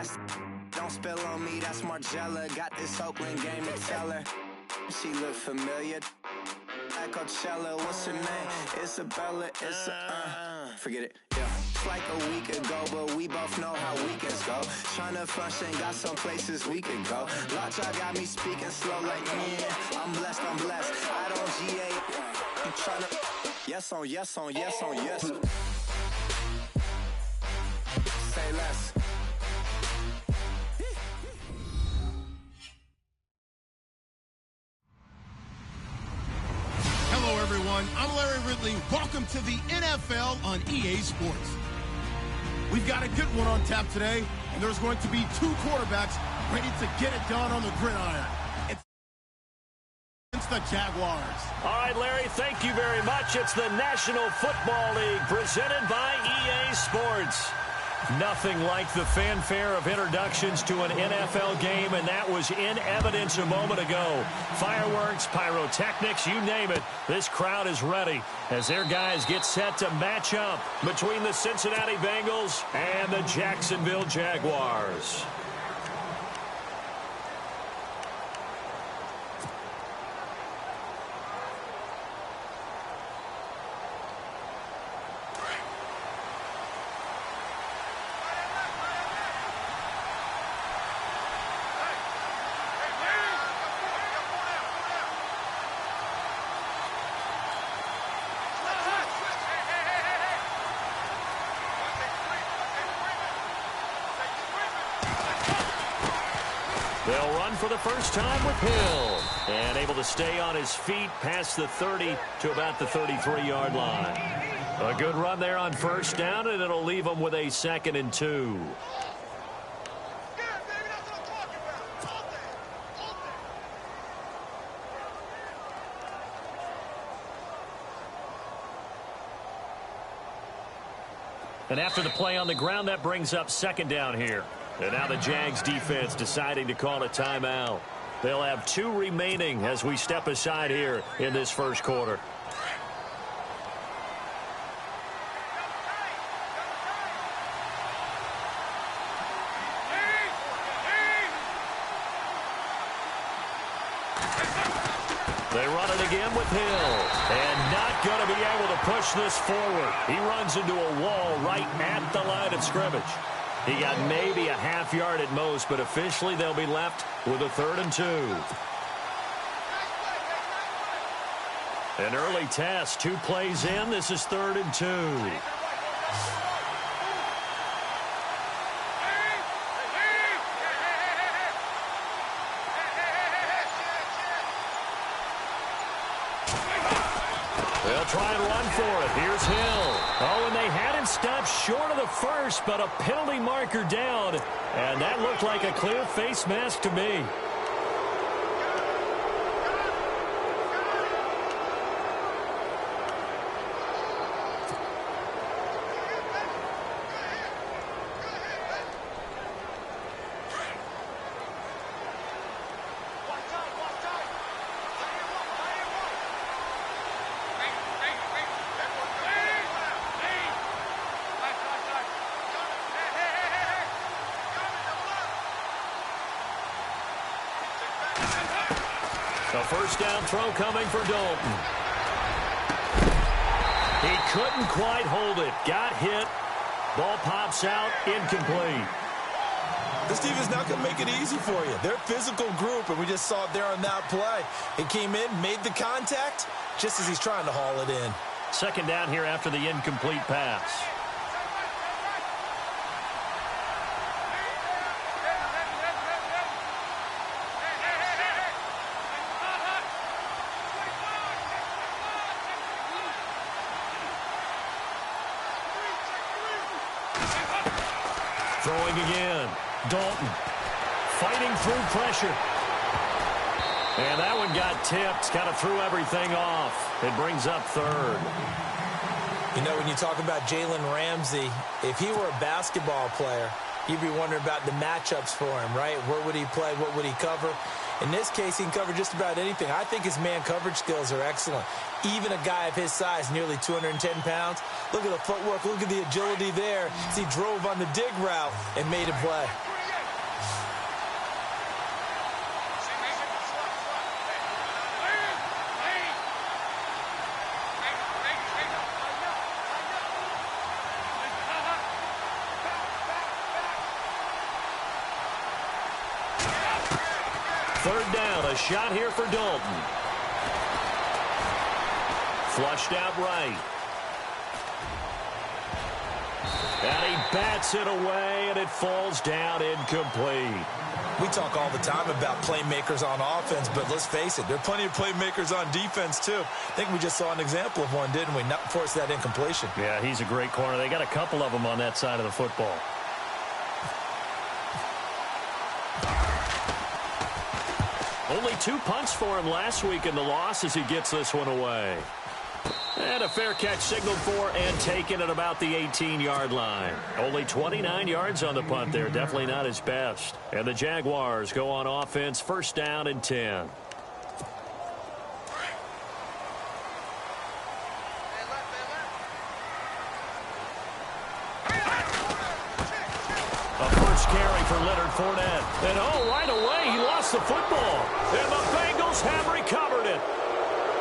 That's don't spill on me, that's Margella. Got this Oakland game to tell her. She look familiar. At Coachella, what's her name? Isabella, forget it, yeah. It's like a week ago, but we both know how weekends go. Tryna function, got some places we could go. Lot y'all got me speaking slow like, yeah, I'm blessed. I don't GA, I'm tryna, yes on yes. Say less. Hello, everyone. I'm Larry Ridley. Welcome to the NFL on EA Sports. We've got a good one on tap today, and there's going to be two quarterbacks ready to get it done on the gridiron. It's against the Jaguars. All right, Larry, thank you very much. It's the National Football League presented by EA Sports. Nothing like the fanfare of introductions to an NFL game, and that was in evidence a moment ago. Fireworks, pyrotechnics, you name it. This crowd is ready as their guys get set to match up between the Cincinnati Bengals and the Jacksonville Jaguars. They'll run for the first time with Hill. And able to stay on his feet past the 30 to about the 33-yard line. A good run there on first down, and it'll leave them with a 2nd and 2. And after the play on the ground, that brings up 2nd down here. And now the Jags defense deciding to call a timeout. They'll have 2 remaining as we step aside here in this first quarter. They run it again with Hill. And not going to be able to push this forward. He runs into a wall right at the line of scrimmage. He got maybe a half yard at most, but officially they'll be left with a 3rd and 2. An early test, 2 plays in. This is 3rd and 2. They'll try and run for it. Here's Hill. Oh, and they had him stopped short of the first, but a penalty marker down. And that looked like a clear face mask to me. A first down throw coming for Dalton. He couldn't quite hold it. Got hit. Ball pops out. Incomplete. This defense not going to make it easy for you. They're a physical group, and we just saw it there on that play. It came in, made the contact, just as he's trying to haul it in. 2nd down here after the incomplete pass. Throwing again. Dalton fighting through pressure. And that one got tipped. Kind of threw everything off. It brings up 3rd. You know, when you talk about Jalen Ramsey, if he were a basketball player, you'd be wondering about the matchups for him, right? Where would he play? What would he cover? In this case, he can cover just about anything. I think his man coverage skills are excellent. Even a guy of his size, nearly 210 pounds, look at the footwork, look at the agility there as he drove on the dig route and made a play. 3rd down, a shot here for Dalton. Flushed out right. And he bats it away, and it falls down incomplete. We talk all the time about playmakers on offense, but let's face it, there are plenty of playmakers on defense, too. I think we just saw an example of one, didn't we? Not force that incompletion. Yeah, he's a great corner. They got a couple of them on that side of the football. Only 2 punts for him last week in the loss as he gets this one away. And a fair catch signaled for and taken at about the 18-yard line. Only 29 yards on the punt there. Definitely not his best. And the Jaguars go on offense, 1st down and 10. A first carry for Leonard Fournette. And right away he lost the football. And the Bengals have recovered it.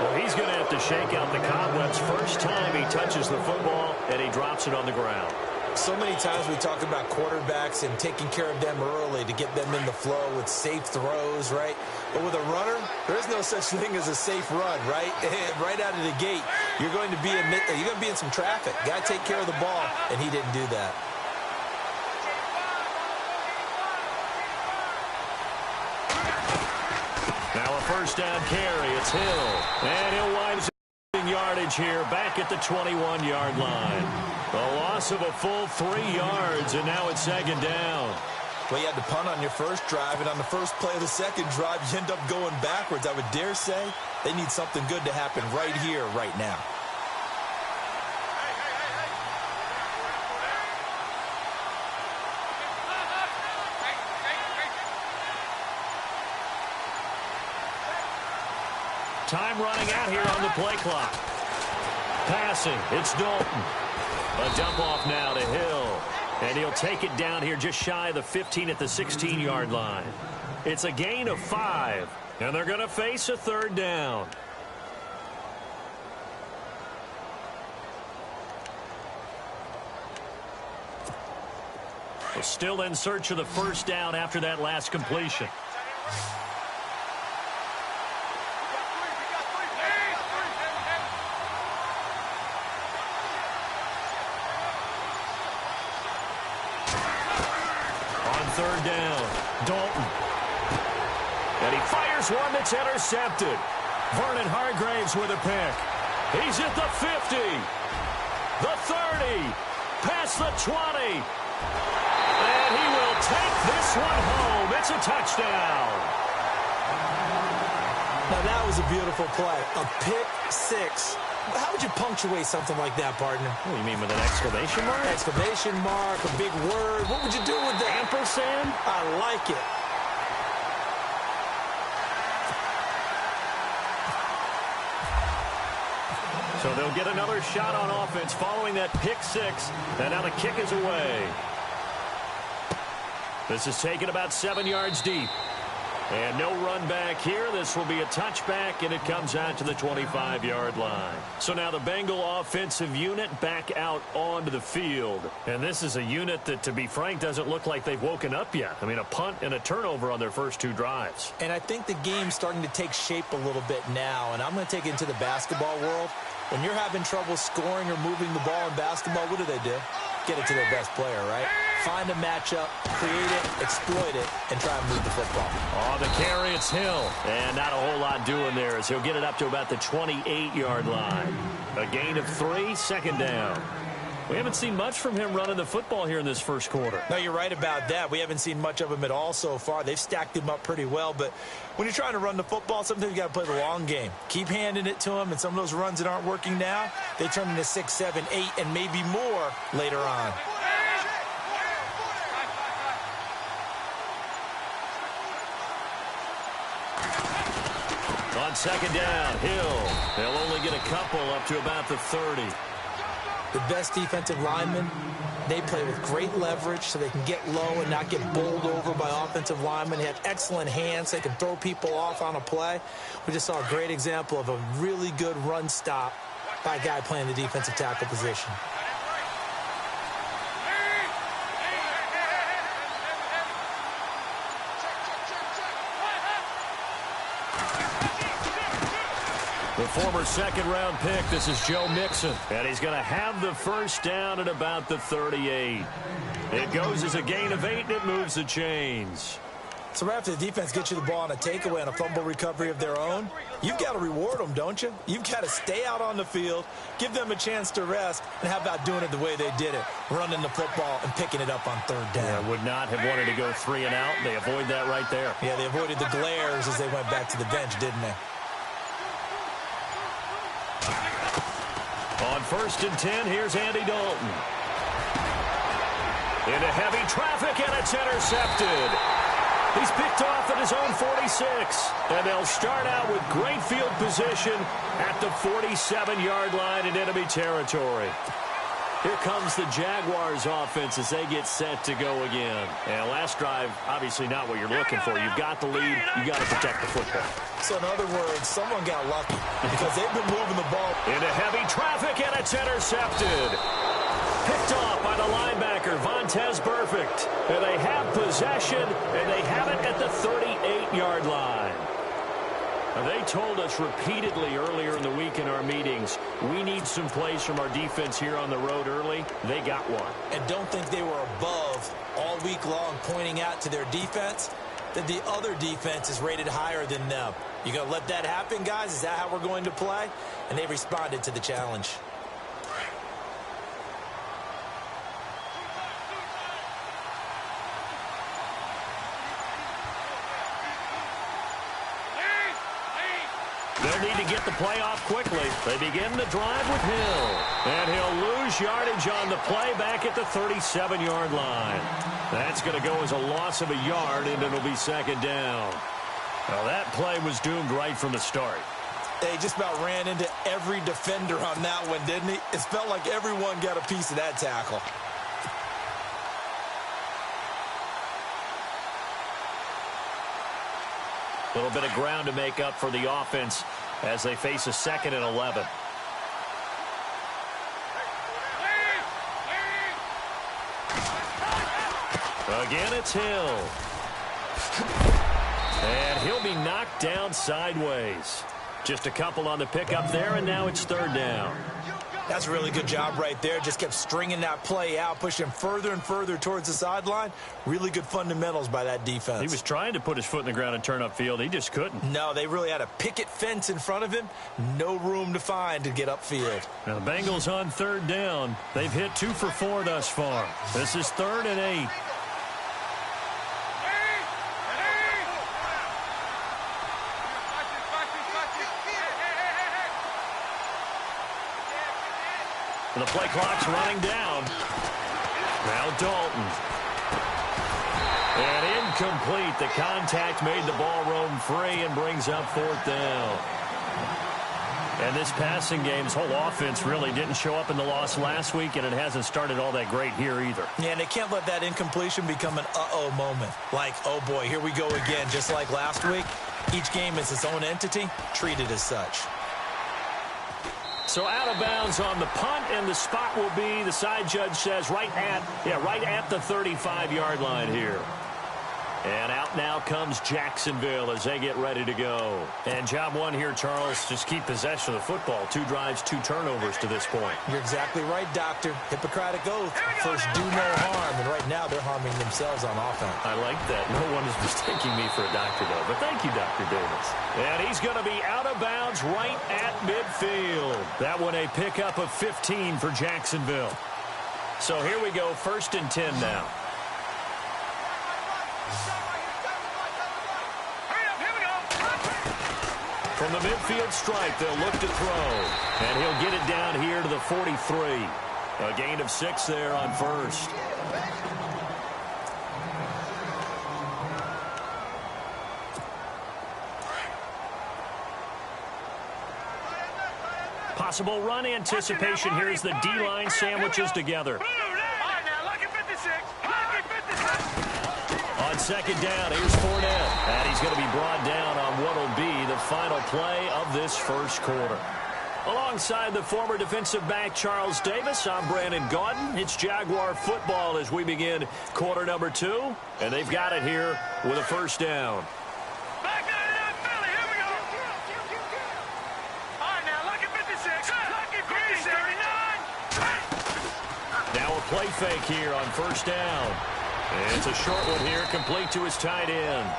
Well, he's going to have to shake out the cobwebs first time he touches the football, and he drops it on the ground. So many times we talk about quarterbacks and taking care of them early to get them in the flow with safe throws, right? But with a runner, there is no such thing as a safe run, right? Right out of the gate, you're going to be in some traffic. Got to take care of the ball, and he didn't do that. Now a 1st down carry. It's Hill. And he'll wind up yardage here back at the 21-yard line. A loss of a full 3 yards, and now it's 2nd down. Well, you had to punt on your first drive, and on the first play of the second drive, you end up going backwards. I would dare say they need something good to happen right here, right now. Time running out here on the play clock. Passing, it's Dalton. A dump off now to Hill. And he'll take it down here just shy of the 15 at the 16-yard line. It's a gain of 5, and they're going to face a 3rd down. Well, still in search of the 1st down after that last completion. On 3rd down, Dalton. And he fires one that's intercepted. Vernon Hargraves with a pick. He's at the 50, the 30, past the 20. And he will take this one home. It's a touchdown. Now, that was a beautiful play. A pick 6. How would you punctuate something like that, partner? What do you mean, with an exclamation mark? Exclamation mark, a big word. What would you do with that? Ampersand? I like it. So they'll get another shot on offense following that pick 6. And now the kick is away. This is taken about 7 yards deep. And no run back here. This will be a touchback, and it comes out to the 25-yard line. So now the Bengal offensive unit back out onto the field. And this is a unit that, to be frank, doesn't look like they've woken up yet. I mean, a punt and a turnover on their first 2 drives. And I think the game's starting to take shape a little bit now. And I'm going to take it into the basketball world. When you're having trouble scoring or moving the ball in basketball, what do? Get it to their best player, right? Find a matchup, create it, exploit it, and try and move the football. On the carry, it's Hill. And not a whole lot doing there as he'll get it up to about the 28-yard line. A gain of 3, 2nd down. We haven't seen much from him running the football here in this first quarter. No, you're right about that. We haven't seen much of him at all so far. They've stacked him up pretty well, but when you're trying to run the football, sometimes you got to play the long game. Keep handing it to him, and some of those runs that aren't working now, they turn into 6, 7, 8, and maybe more later on. On 2nd down, Hill. They'll only get a couple up to about the 30. The best defensive linemen, they play with great leverage so they can get low and not get bowled over by offensive linemen. They have excellent hands. They can throw people off on a play. We just saw a great example of a really good run stop by a guy playing the defensive tackle position. The former second-round pick, this is Joe Mixon. And he's going to have the first down at about the 38. It goes as a gain of 8, and it moves the chains. So right after the defense gets you the ball on a takeaway and a fumble recovery of their own, you've got to reward them, don't you? You've got to stay out on the field, give them a chance to rest, and how about doing it the way they did it, running the football and picking it up on third down. Yeah, would not have wanted to go 3 and out. They avoid that right there. Yeah, they avoided the glares as they went back to the bench, didn't they? On 1st and 10, here's Andy Dalton. Into heavy traffic, and it's intercepted. He's picked off at his own 46, and they'll start out with great field position at the 47-yard line in enemy territory. Here comes the Jaguars offense as they get set to go again. And last drive, obviously not what you're looking for. You've got the lead. You've got to protect the football. So in other words, someone got lucky because they've been moving the ball. Into heavy traffic, and it's intercepted. Picked off by the linebacker, Vontaze Burfict. And they have possession, and they have it at the 38-yard line. Now, they told us repeatedly earlier in the week in our meetings, we need some plays from our defense here on the road early. They got one. And don't think they were above all week long pointing out to their defense that the other defense is rated higher than them. You going to let that happen, guys? Is that how we're going to play? And they responded to the challenge. They'll need to get the play off quickly. They begin the drive with Hill. And he'll lose yardage on the play back at the 37-yard line. That's going to go as a loss of a yard, and it'll be second down. Well, that play was doomed right from the start. They just about ran into every defender on that one, didn't he? It felt like everyone got a piece of that tackle. A little bit of ground to make up for the offense as they face a 2nd and 11. Again, it's Hill. And he'll be knocked down sideways. Just a couple on the pickup there, and now it's 3rd down. That's a really good job right there. Just kept stringing that play out, pushing further and further towards the sideline. Really good fundamentals by that defense. He was trying to put his foot in the ground and turn upfield. He just couldn't. No, they really had a picket fence in front of him. No room to find to get upfield. Now the Bengals on 3rd down. They've hit 2 for 4 thus far. This is 3rd and 8. The play clock's running down. Now Dalton. And incomplete. The contact made the ball roam free and brings up 4th down. And this passing game's whole offense really didn't show up in the loss last week, and it hasn't started all that great here either. Yeah, and they can't let that incompletion become an uh-oh moment. Like, oh boy, here we go again, just like last week. Each game is its own entity, treated as such. So out of bounds on the punt, and the spot will be, the side judge says, right at the 35-yard line here. And out now comes Jacksonville as they get ready to go. And job one here, Charles, just keep possession of the football. 2 drives, 2 turnovers to this point. You're exactly right, Doctor. Hippocratic oath. First, do no harm. And right now, they're harming themselves on offense. I like that. No one is mistaking me for a doctor, though. But thank you, Dr. Davis. And he's going to be out of bounds right at midfield. That one a pickup of 15 for Jacksonville. So here we go, 1st and 10 now. From the midfield stripe, they'll look to throw. And he'll get it down here to the 43. A gain of 6 there on 1st. Possible run anticipation here as the D-line sandwiches together. On 2nd down, here's Fournette. And he's going to be brought down on what will be the final play of this 1st quarter. Alongside the former defensive back Charles Davis, I'm Brandon Gaudin. It's Jaguar football as we begin quarter number 2. And they've got it here with a 1st down. play fake here on first down. It's a short one here, complete to his tight end.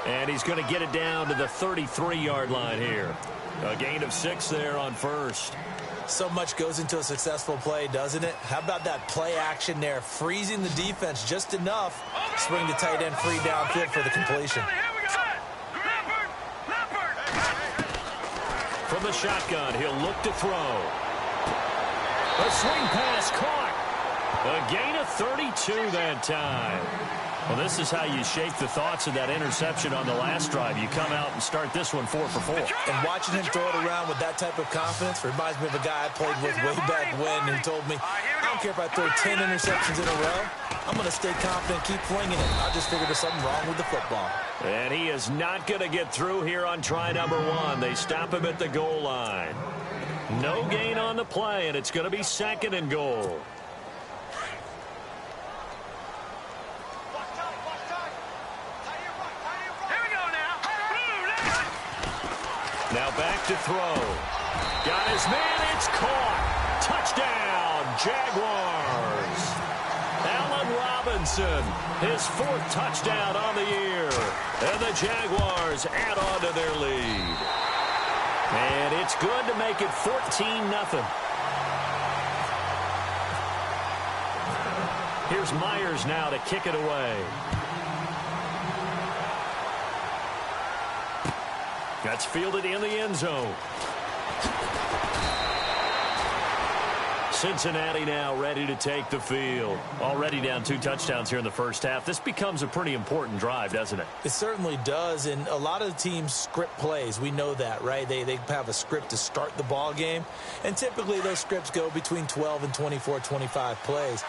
And he's going to get it down to the 33-yard line here. A gain of 6 there on first. So much goes into a successful play, doesn't it? How about that play action there, freezing the defense just enough to swing the tight end free downfield for the completion. From the shotgun, he'll look to throw. A swing pass caught. A gain of 32 that time. Well, this is how you shake the thoughts of that interception on the last drive. You come out and start this one 4 for 4. And watching him throw it around with that type of confidence reminds me of a guy I played with way back when who told me, I don't care if I throw 10 interceptions in a row. I'm going to stay confident, keep flinging it. I just figured there's something wrong with the football. And he is not going to get through here on try number 1. They stop him at the goal line. No gain on the play, and it's going to be 2nd and goal. Now back to throw. Got his man. It's caught. Touchdown, Jaguars. Allen Robinson, his 4th touchdown on the year. And the Jaguars add on to their lead. And it's good to make it 14-0. Here's Myers now to kick it away. That's fielded in the end zone. Cincinnati now ready to take the field. Already down 2 touchdowns here in the first half. This becomes a pretty important drive, doesn't it? It certainly does, and a lot of the teams script plays. We know that, right? They have a script to start the ball game, and typically those scripts go between 12 and 24, 25 plays.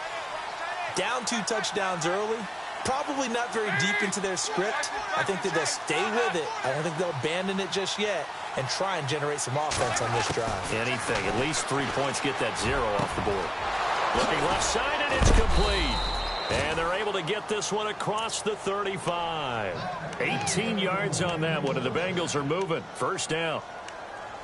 Down 2 touchdowns early, probably not very deep into their script. I think that they'll stay with it. I don't think they'll abandon it just yet and try and generate some offense on this drive. Anything. At least 3 points, get that 0 off the board. Looking left side, and it's complete. And they're able to get this one across the 35. 18 yards on that one, and the Bengals are moving. First down.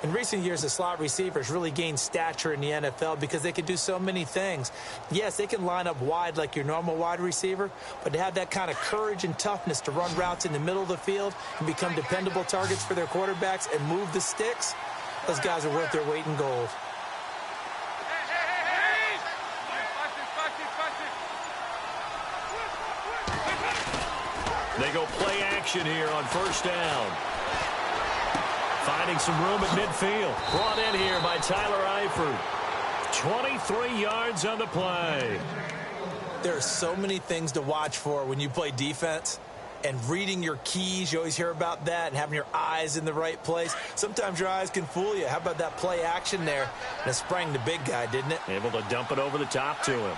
In recent years, the slot receivers really gained stature in the NFL because they can do so many things. Yes, they can line up wide like your normal wide receiver, but to have that kind of courage and toughness to run routes in the middle of the field and become dependable targets for their quarterbacks and move the sticks, those guys are worth their weight in gold. They go play action here on first down. Finding some room at midfield. Brought in here by Tyler Eifert. 23 yards on the play. There are so many things to watch for when you play defense. And reading your keys, you always hear about that, and having your eyes in the right place. Sometimes your eyes can fool you. How about that play action there? And it sprang the big guy, didn't it? Able to dump it over the top to him.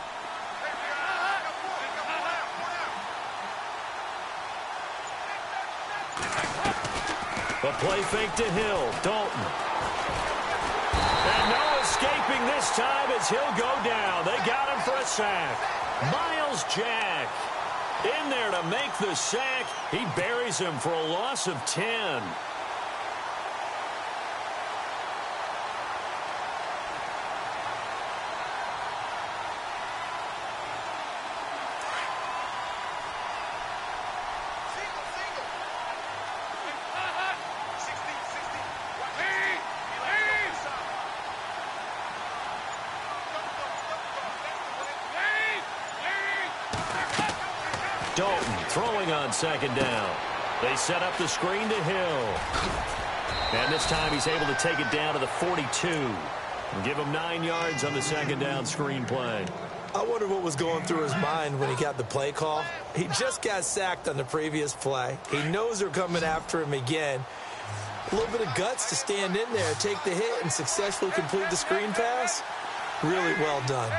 A play fake to Hill. Dalton. And no escaping this time as he'll go down. They got him for a sack. Miles Jack in there to make the sack. He buries him for a loss of 10. Dalton throwing on second down. They set up the screen to Hill. And this time he's able to take it down to the 42. And give him 9 yards on the second down screen play. I wonder what was going through his mind when he got the play call. He just got sacked on the previous play. He knows they're coming after him again. A little bit of guts to stand in there, take the hit, and successfully complete the screen pass. Really well done.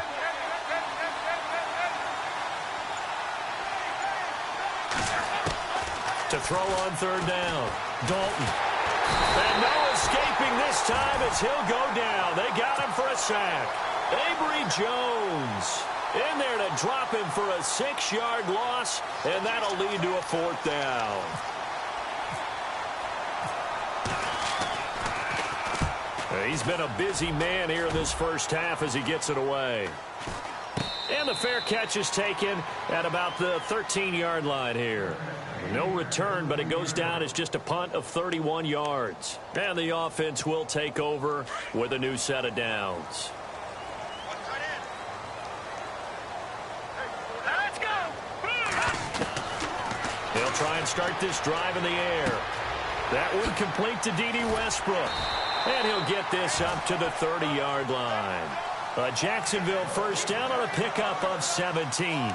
To throw on third down. Dalton. And no escaping this time as he'll go down. They got him for a sack. Avery Jones in there to drop him for a 6-yard loss, and that'll lead to a 4th down. He's been a busy man here in this first half as he gets it away. And the fair catch is taken at about the 13-yard line here. No return, but it goes down as just a punt of 31 yards. And the offense will take over with a new set of downs. Let's go! They'll try and start this drive in the air. That would complete to D.D. Westbrook. And he'll get this up to the 30-yard line. A Jacksonville first down on a pickup of 17.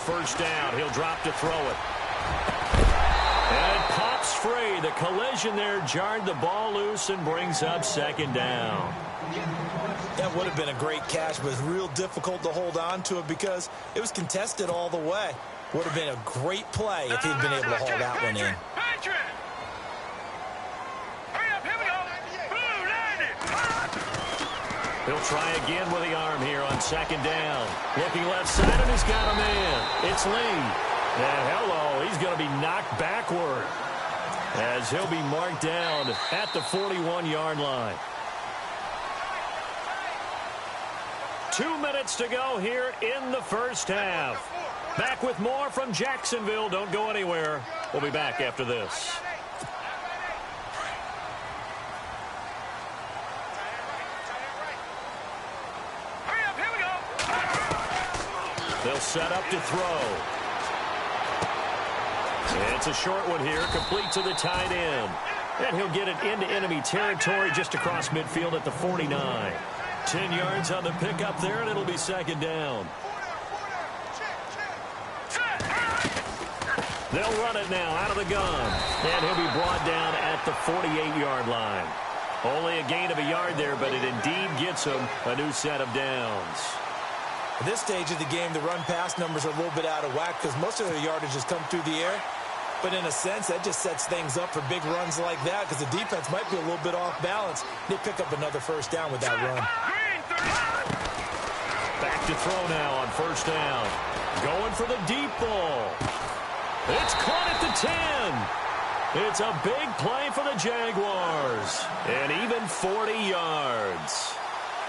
First down. He'll drop to throw it. And it pops free. The collision there jarred the ball loose and brings up second down. That would have been a great catch, but it's real difficult to hold on to it because it was contested all the way. Would have been a great play if he'd been able to haul that one in. He'll try again with the arm here on second down. Looking left side, and he's got him in. It's Lee. And hello, he's going to be knocked backward as he'll be marked down at the 41-yard line. 2 minutes to go here in the first half. Back with more from Jacksonville. Don't go anywhere. We'll be back after this. They'll set up to throw. It's a short one here, complete to the tight end. And he'll get it into enemy territory just across midfield at the 49. 10 yards on the pickup there, and it'll be second down. They'll run it now out of the gun. And he'll be brought down at the 48-yard line. Only a gain of a yard there, but it indeed gets him a new set of downs. At this stage of the game, the run-pass numbers are a little bit out of whack because most of their yardage has come through the air. But in a sense, that just sets things up for big runs like that because the defense might be a little bit off balance. They pick up another first down with that run. Back to throw now on first down. Going for the deep ball. It's caught at the 10. It's a big play for the Jaguars. And even 40 yards.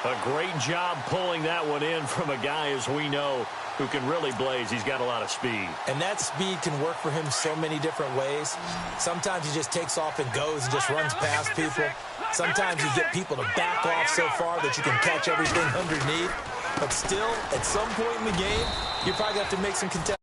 A great job pulling that one in from a guy, as we know, who can really blaze. He's got a lot of speed. And that speed can work for him so many different ways. Sometimes he just takes off and goes and just runs past people. Sometimes you get people to back off so far that you can catch everything underneath. But still, at some point in the game, you probably have to make some contest.